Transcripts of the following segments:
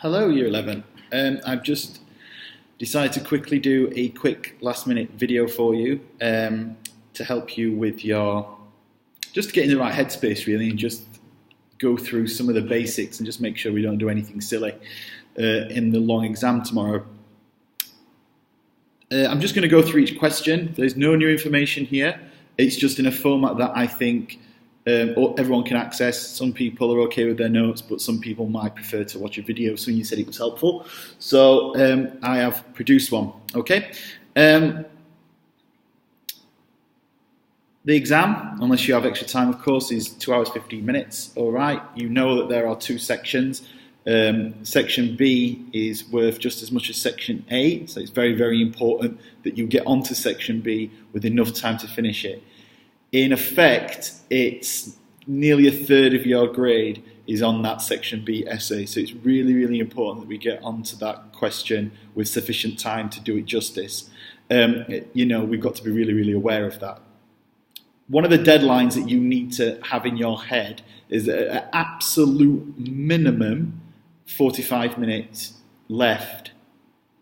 Hello, Year 11. I've just decided to quickly do a quick last-minute video for you to help you with just to get in the right headspace, really, and just go through some of the basics and just make sure we don't do anything silly in the long exam tomorrow. I'm just going to go through each question. There's no new information here. It's just in a format that I think everyone can access. Some people are okay with their notes, but some people might prefer to watch a video. So you said it was helpful. So I have produced one, okay? The exam, unless you have extra time, of course, is 2 hours, 15 minutes, all right? You know that there are two sections. Section B is worth just as much as Section A, so it's very, very important that you get onto Section B with enough time to finish it. In effect, it's nearly a third of your grade is on that Section B essay, so it's really, really important that we get onto that question with sufficient time to do it justice. We've got to be really, really aware of that. One of the deadlines that you need to have in your head is an absolute minimum 45 minutes left,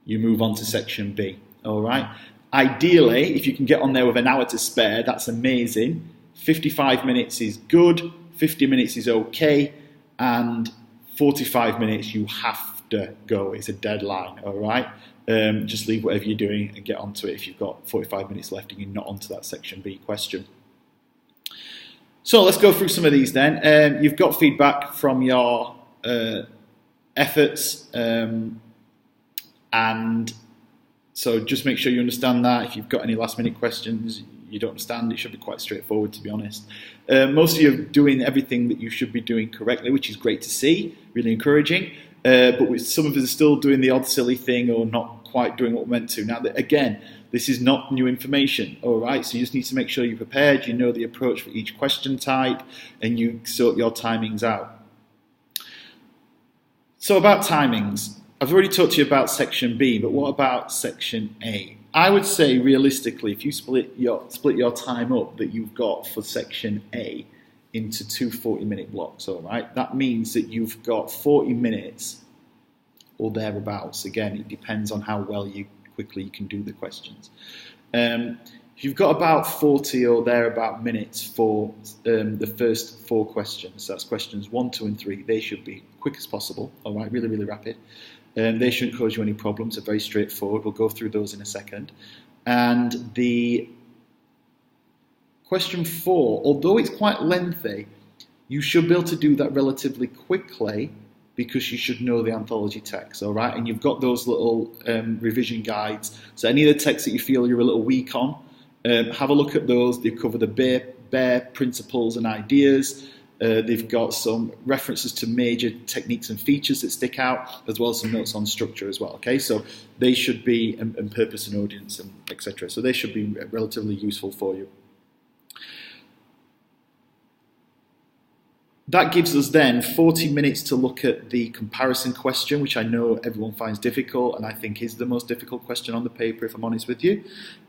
you move on to Section B, all right? Ideally, if you can get on there with an hour to spare, that's amazing. 55 minutes is good, 50 minutes is okay, and 45 minutes you have to go. It's a deadline, all right? Just leave whatever you're doing and get onto it if you've got 45 minutes left and you're not onto that Section B question. So let's go through some of these then. You've got feedback from your efforts, and so just make sure you understand that. If you've got any last minute questions you don't understand, it should be quite straightforward, to be honest. Most of you are doing everything that you should be doing correctly, which is great to see, really encouraging, but some of us are still doing the odd silly thing or not quite doing what we're meant to. Now, again, this is not new information, all right? So you just need to make sure you're prepared, you know the approach for each question type, and you sort your timings out. So about timings, I've already talked to you about Section B, but what about Section A? I would say realistically, if you split your time up that you've got for Section A into two 40-minute blocks, all right? That means that you've got 40 minutes or thereabouts. Again, it depends on how quickly you can do the questions. If you've got about 40 or thereabout minutes for the first four questions, so that's questions 1, 2, and 3, they should be quick as possible, all right, really, really rapid. They shouldn't cause you any problems, they're very straightforward. We'll go through those in a second. And the question 4, although it's quite lengthy, you should be able to do that relatively quickly because you should know the anthology text, all right? And you've got those little revision guides. So any of the texts that you feel you're a little weak on, have a look at those. They cover the bare principles and ideas. They've got some references to major techniques and features that stick out, as well as some notes on structure as well, okay? So they should be, and purpose and audience, and etc. So they should be relatively useful for you. That gives us then 40 minutes to look at the comparison question, which I know everyone finds difficult, and I think is the most difficult question on the paper, if I'm honest with you.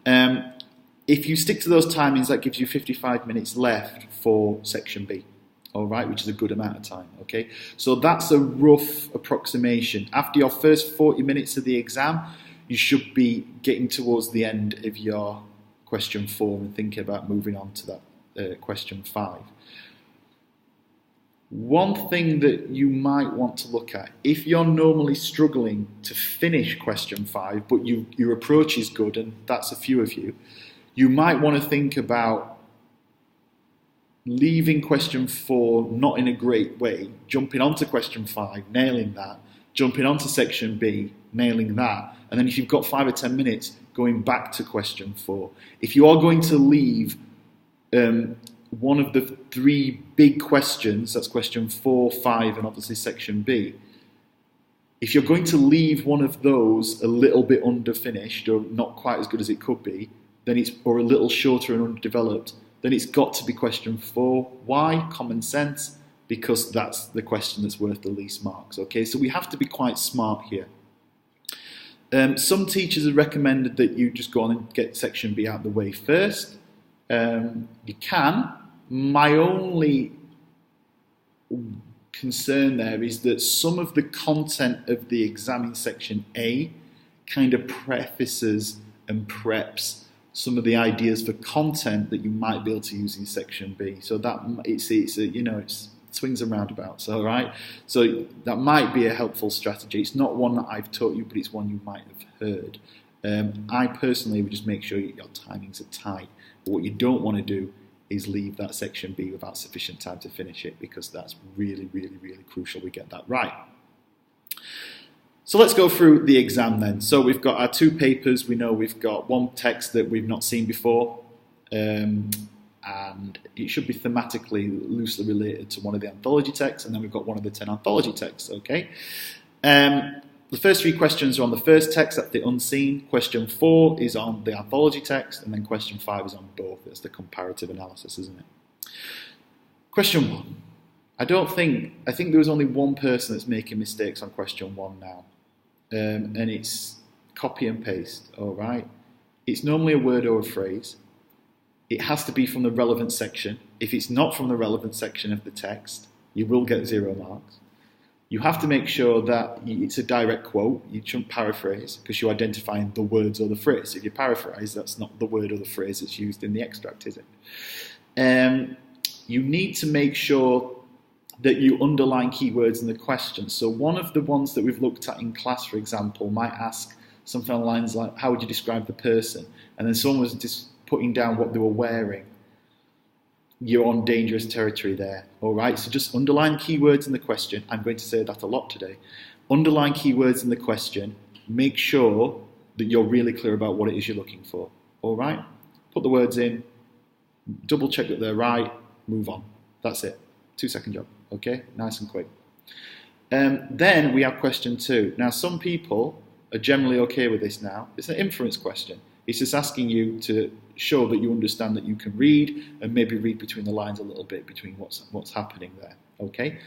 If you stick to those timings, that gives you 55 minutes left for Section B, all right, which is a good amount of time, okay? So that's a rough approximation. After your first 40 minutes of the exam, you should be getting towards the end of your question 4 and thinking about moving on to that question 5. One thing that you might want to look at, if you're normally struggling to finish question 5, but your approach is good, and that's a few of you, you might want to think about leaving question 4 not in a great way, jumping onto question 5, nailing that, jumping onto Section B, nailing that, and then if you've got 5 or 10 minutes, going back to question 4. If you are going to leave one of the 3 big questions, that's question 4, 5, and obviously Section B, if you're going to leave one of those a little bit underfinished or not quite as good as it could be, then or a little shorter and underdeveloped, then it's got to be question 4. Why? Common sense, because that's the question that's worth the least marks, okay? So we have to be quite smart here. Some teachers have recommended that you just go on and get Section B out of the way first. You can. My only concern there is that some of the content of the exam in section A kind of prefaces and preps some of the ideas for content that you might be able to use in section B. So that it's swings and roundabouts, all right? So that might be a helpful strategy. It's not one that I've taught you, but it's one you might have heard. I personally would just make sure your timings are tight. But what you don't want to do is leave that section B without sufficient time to finish it, because that's really, really, really crucial we get that right. So let's go through the exam then. So we've got our two papers. We know we've got one text that we've not seen before, and it should be thematically loosely related to one of the anthology texts, and then we've got one of the 10 anthology texts, okay? The first 3 questions are on the first text, that's the unseen. Question 4 is on the anthology text, and then question 5 is on both. It's the comparative analysis, isn't it? Question 1. I think there was only one person that's making mistakes on question 1 now. And it's copy and paste, all right? It's normally a word or a phrase. It has to be from the relevant section. If it's not from the relevant section of the text, you will get 0 marks. You have to make sure that it's a direct quote. You shouldn't paraphrase, because you're identifying the words or the phrase. If you paraphrase, that's not the word or the phrase that's used in the extract, is it? You need to make sure that you underline keywords in the question. So one of the ones that we've looked at in class, for example, might ask something along the lines like, how would you describe the person? And then someone was just putting down what they were wearing. You're on dangerous territory there, all right? So just underline keywords in the question. I'm going to say that a lot today. Underline keywords in the question. Make sure that you're really clear about what it is you're looking for, all right? Put the words in, double check that they're right, move on. That's it. 2-second job, okay? Nice and quick. Then we have question 2. Now, some people are generally okay with this now. It's an inference question. It's just asking you to show that you understand that you can read, and maybe read between the lines a little bit between what's happening there, okay?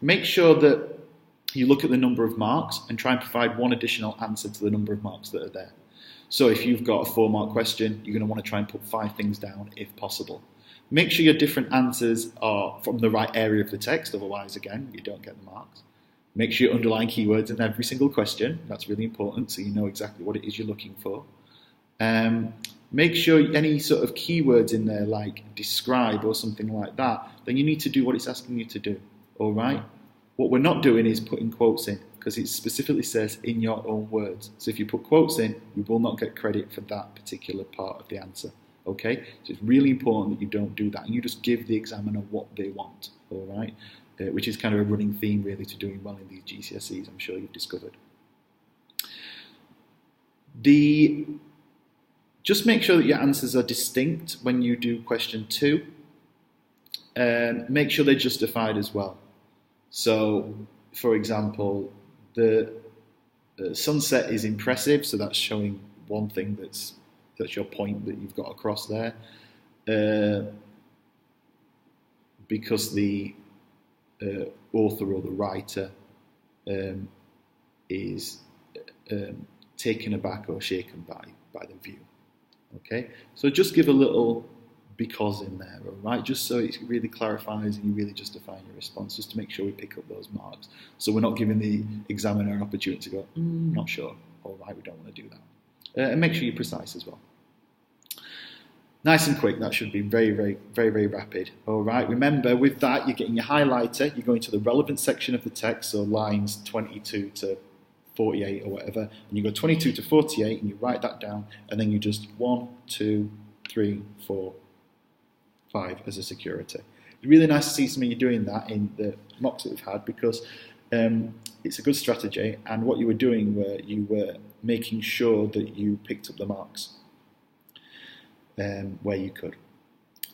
Make sure that you look at the number of marks and try and provide one additional answer to the number of marks that are there. So if you've got a 4-mark question, you're going to want to try and put 5 things down if possible. Make sure your different answers are from the right area of the text, otherwise, again, you don't get the marks. Make sure you underline keywords in every single question. That's really important, so you know exactly what it is you're looking for. Make sure any sort of keywords in there, like describe or something like that, then you need to do what it's asking you to do, all right? What we're not doing is putting quotes in, because it specifically says in your own words. So if you put quotes in, you will not get credit for that particular part of the answer, okay? So it's really important that you don't do that, and you just give the examiner what they want, all right? Which is kind of a running theme, really, to doing well in these GCSEs, I'm sure you've discovered. Just make sure that your answers are distinct when you do question 2. Make sure they're justified as well. So, for example, the sunset is impressive, so that's showing one thing that's your point that you've got across there. Because the author or the writer is taken aback or shaken by the view. Okay, so just give a little because in there, all right? Just so it really clarifies and you really justify your response, just to make sure we pick up those marks. So we're not giving the examiner an opportunity to go, not sure, all right, we don't want to do that. And make sure you're precise as well. Nice and quick, that should be very, very, very, very rapid. All right, remember with that, you're getting your highlighter, you're going to the relevant section of the text, so lines 22 to 48 or whatever, and you go 22 to 48 and you write that down, and then you just 1, 2, 3, 4, 5 as a security. It's really nice to see some of you doing that in the mocks that we've had, because it's a good strategy, and what you were doing were you were making sure that you picked up the marks where you could.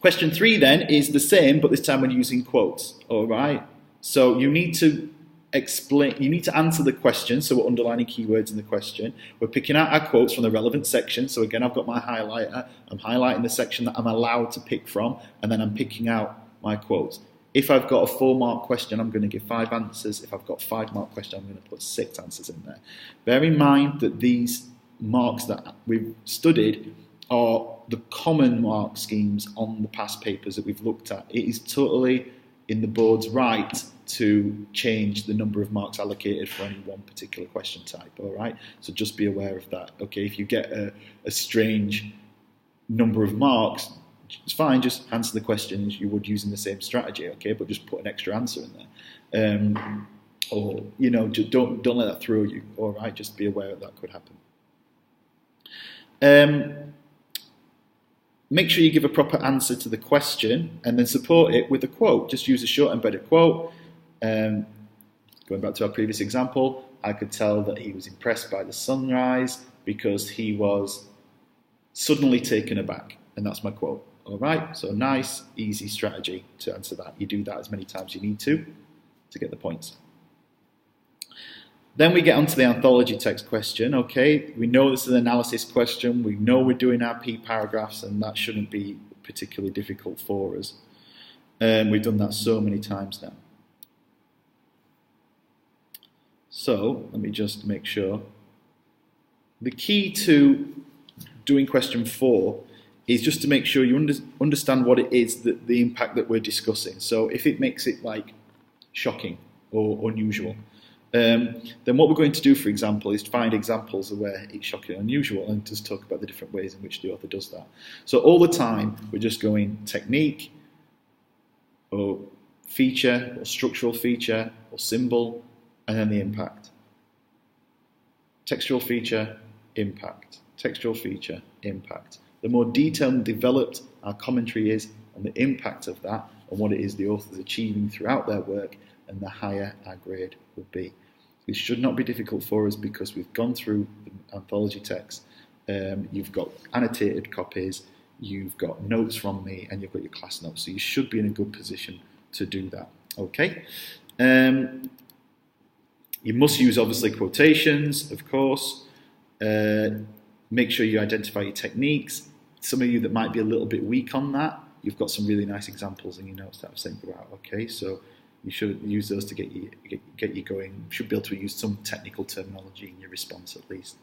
Question 3 then is the same, but this time we're using quotes, all right? So you need to answer the question, so we're underlining keywords in the question. We're picking out our quotes from the relevant section, so again, I've got my highlighter. I'm highlighting the section that I'm allowed to pick from, and then I'm picking out my quotes. If I've got a 4-mark question, I'm going to give 5 answers. If I've got a 5-mark question, I'm going to put 6 answers in there. Bear in mind that these marks that we've studied are the common mark schemes on the past papers that we've looked at. It is totally in the board's right to change the number of marks allocated for any one particular question type, all right? So just be aware of that, okay? If you get a strange number of marks, it's fine, just answer the question as you would using the same strategy, okay? But just put an extra answer in there. Or, you know, just don't let that throw you, all right? Just be aware that could happen. Make sure you give a proper answer to the question and then support it with a quote. Just use a short embedded quote. Going back to our previous example, I could tell that he was impressed by the sunrise because he was suddenly taken aback. And that's my quote. All right, so nice, easy strategy to answer that. You do that as many times as you need to get the points. Then we get onto the anthology text question, okay? We know this is an analysis question. We know we're doing our P paragraphs, and that shouldn't be particularly difficult for us. We've done that so many times now. So, let me just make sure. The key to doing question 4 is just to make sure you understand what it is, the impact that we're discussing. So if it makes it like shocking or unusual, then what we're going to do, for example, is find examples of where it's shocking and unusual and just talk about the different ways in which the author does that. So all the time, we're just going technique, or feature, or structural feature, or symbol, and then the impact. Textual feature, impact. Textual feature, impact. The more detailed and developed our commentary is on the impact of that and what it is the author's achieving throughout their work, and the higher our grade will be. This should not be difficult for us because we've gone through the anthology text. You've got annotated copies, you've got notes from me, and you've got your class notes. So you should be in a good position to do that. Okay. You must use, obviously, quotations, of course. Make sure you identify your techniques. Some of you that might be a little bit weak on that, you've got some really nice examples in your notes that I've sent you out. Okay, so you should use those to get you going. You should be able to use some technical terminology in your response at least.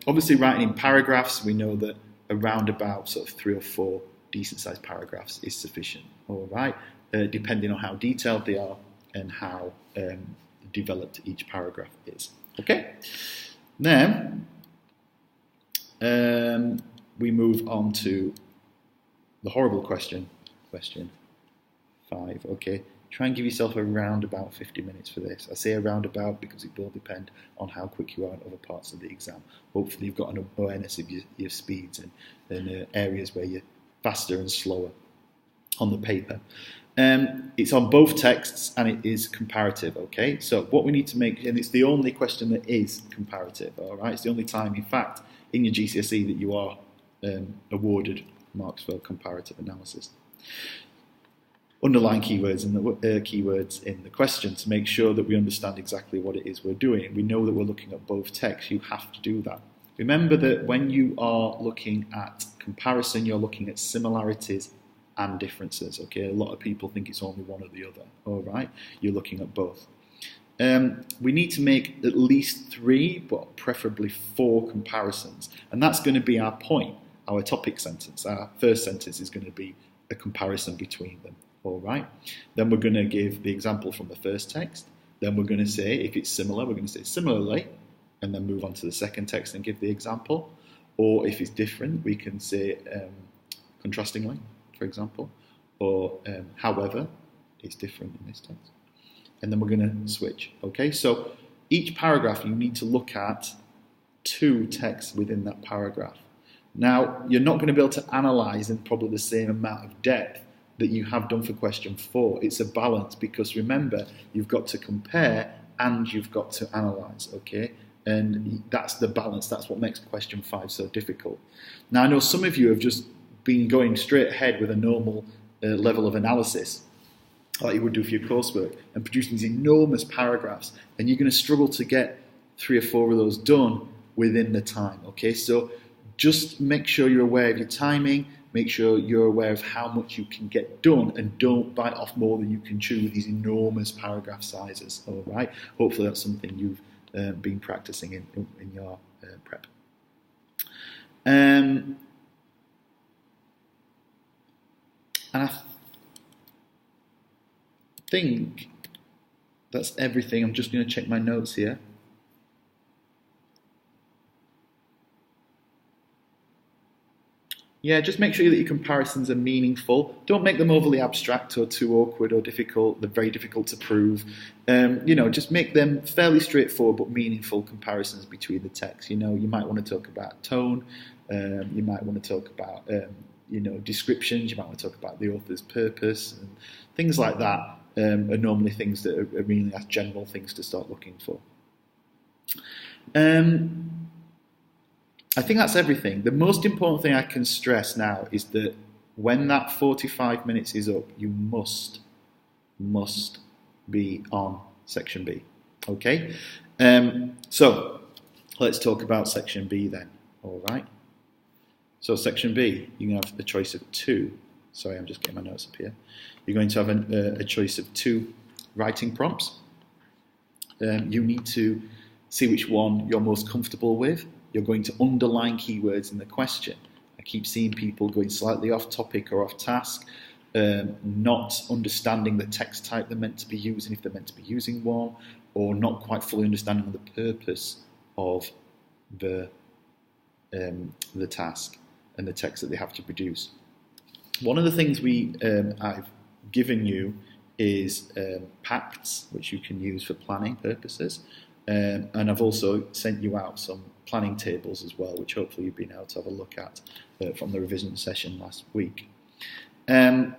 Obviously, writing in paragraphs, we know that around about sort of 3 or 4 decent-sized paragraphs is sufficient. All right, depending on how detailed they are and how developed each paragraph is. Okay, then we move on to the horrible question 5. Okay, try and give yourself around about 50 minutes for this. I say around about because it will depend on how quick you are in other parts of the exam. Hopefully you've got an awareness of your speeds and areas where you're faster and slower on the paper. It's on both texts and it is comparative, okay? So what we need to make, and it's the only question that is comparative, all right? It's the only time, in fact, in your GCSE that you are awarded marks for comparative analysis. Underline keywords and the keywords in the question to make sure that we understand exactly what it is we're doing. We know that we're looking at both texts. You have to do that. Remember that when you are looking at comparison, you're looking at similarities and differences. Okay, a lot of people think it's only one or the other. All right, you're looking at both. We need to make at least 3, but preferably 4 comparisons, and that's going to be our point. Our topic sentence. Our first sentence is going to be a comparison between them. All right. Then we're going to give the example from the first text. Then we're going to say, if it's similar, we're going to say similarly, and then move on to the second text and give the example. Or if it's different, we can say contrastingly, for example, or however, it's different in this text. And then we're going to switch. Okay. So each paragraph, you need to look at 2 texts within that paragraph. Now, you're not going to be able to analyse in probably the same amount of depth that you have done for question 4. It's a balance because remember, you've got to compare and you've got to analyse, okay? And that's the balance. That's what makes question 5 so difficult. Now, I know some of you have just been going straight ahead with a normal level of analysis, like you would do for your coursework, and producing these enormous paragraphs, and you're going to struggle to get 3 or 4 of those done within the time, okay? So just make sure you're aware of your timing, make sure you're aware of how much you can get done, and don't bite off more than you can chew with these enormous paragraph sizes, all right? Hopefully that's something you've been practicing in your prep. And think that's everything. I'm just going to check my notes here. Yeah, just make sure that your comparisons are meaningful. Don't make them overly abstract or too awkward or difficult. They're very difficult to prove. Just make them fairly straightforward but meaningful comparisons between the texts. You might want to talk about tone. You might want to talk about, descriptions. You might want to talk about the author's purpose and things like that. Are normally things that are really general things to start looking for. I think that's everything. The most important thing I can stress now is that when that 45 minutes is up, you must be on section B. Okay? So let's talk about section B then. All right? So section B, you're going to have a choice of 2. Sorry, I'm just getting my notes up here. You're going to have a choice of 2 writing prompts. You need to see which one you're most comfortable with. You're going to underline keywords in the question. I keep seeing people going slightly off topic or off task, not understanding the text type they're meant to be using, if they're meant to be using one, or not quite fully understanding the purpose of the task and the text that they have to produce. One of the things I've given you is pacts, which you can use for planning purposes. And I've also sent you out some planning tables as well, which hopefully you've been able to have a look at from the revision session last week. You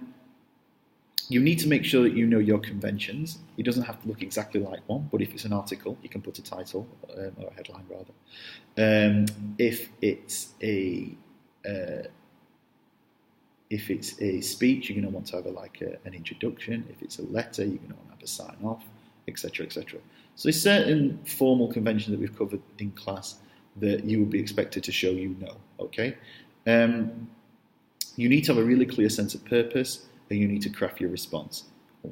need to make sure that you know your conventions. It doesn't have to look exactly like one, but if it's an article, you can put a title, or a headline rather. If it's a speech, you're going to want to have an introduction. If it's a letter, you're going to want to have a sign off, etc., etc. So there's certain formal conventions that we've covered in class that you would be expected to show you know, okay? You need to have a really clear sense of purpose, and you need to craft your response.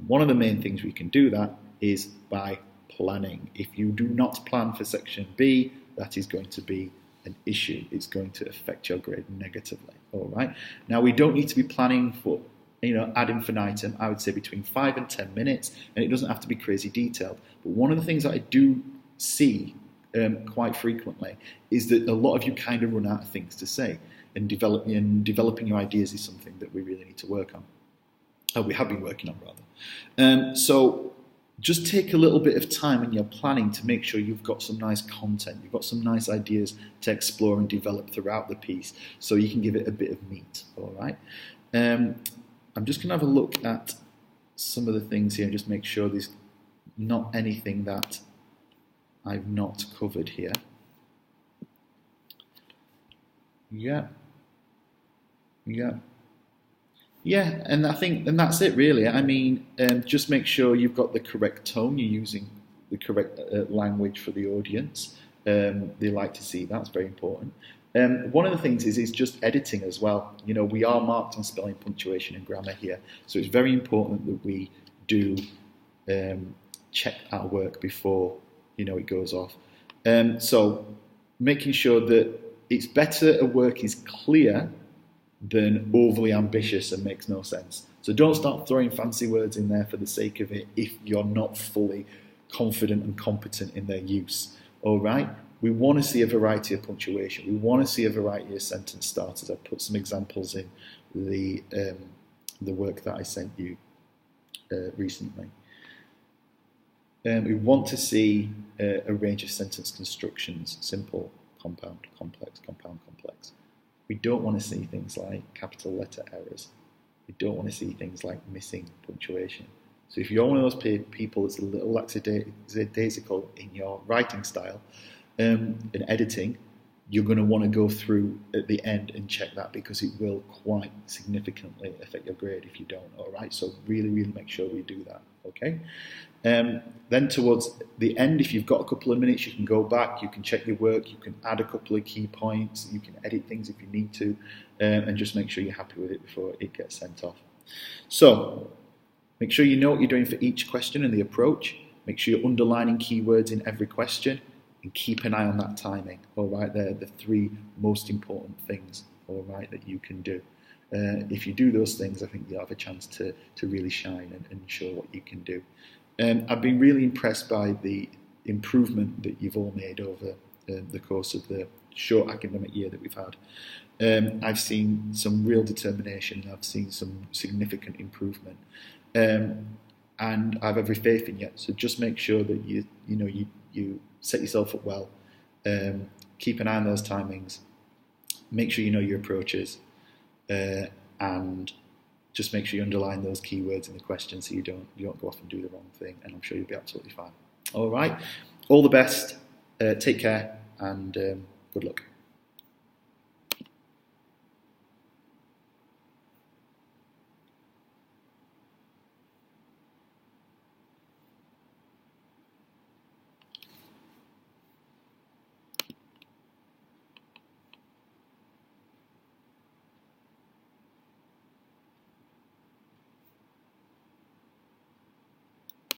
One of the main things we can do that is by planning. If you do not plan for section B, that is going to be an issue. It's going to affect your grade negatively, all right? Now, we don't need to be planning for ad infinitum. I would say between 5 and 10 minutes, and it doesn't have to be crazy detailed. But one of the things that I do see quite frequently is that a lot of you kind of run out of things to say, and developing your ideas is something that we really need to work on. We have been working on, rather. So just take a little bit of time in your planning to make sure you've got some nice content, you've got some nice ideas to explore and develop throughout the piece, so you can give it a bit of meat, all right? I'm just going to have a look at some of the things here and just make sure there's not anything that I've not covered here. Yeah, and I think that's it really. I mean, just make sure you've got the correct tone, you're using the correct language for the audience. They like to see that, it's very important. One of the things is just editing as well. We are marked on spelling, punctuation and grammar here, so it's very important that we do check our work before it goes off. So making sure that it's better a work is clear than overly ambitious and makes no sense. So don't start throwing fancy words in there for the sake of it if you're not fully confident and competent in their use. All right? We want to see a variety of punctuation. We want to see a variety of sentence starters. I've put some examples in the work that I sent you recently. We want to see a range of sentence constructions: simple, compound, complex, compound, complex. We don't want to see things like capital letter errors. We don't want to see things like missing punctuation. So if you're one of those people that's a little lackadaisical in your writing style and editing, you're going to want to go through at the end and check that, because it will quite significantly affect your grade if you don't, all right? So really, really make sure we do that, okay? Then towards the end, if you've got a couple of minutes, you can go back, you can check your work, you can add a couple of key points, you can edit things if you need to, and just make sure you're happy with it before it gets sent off. So make sure you know what you're doing for each question and the approach. Make sure you're underlining keywords in every question, and keep an eye on that timing, all right? They're the 3 most important things, all right, that you can do. If you do those things, I think you'll have a chance to really shine and show what you can do. I've been really impressed by the improvement that you've all made over the course of the short academic year that we've had. I've seen some real determination, and I've seen some significant improvement, and I have every faith in you. So just make sure that you set yourself up well. Keep an eye on those timings. Make sure you know your approaches, and just make sure you underline those keywords in the question so you don't go off and do the wrong thing. And I'm sure you'll be absolutely fine. All right. All the best. Take care, and good luck.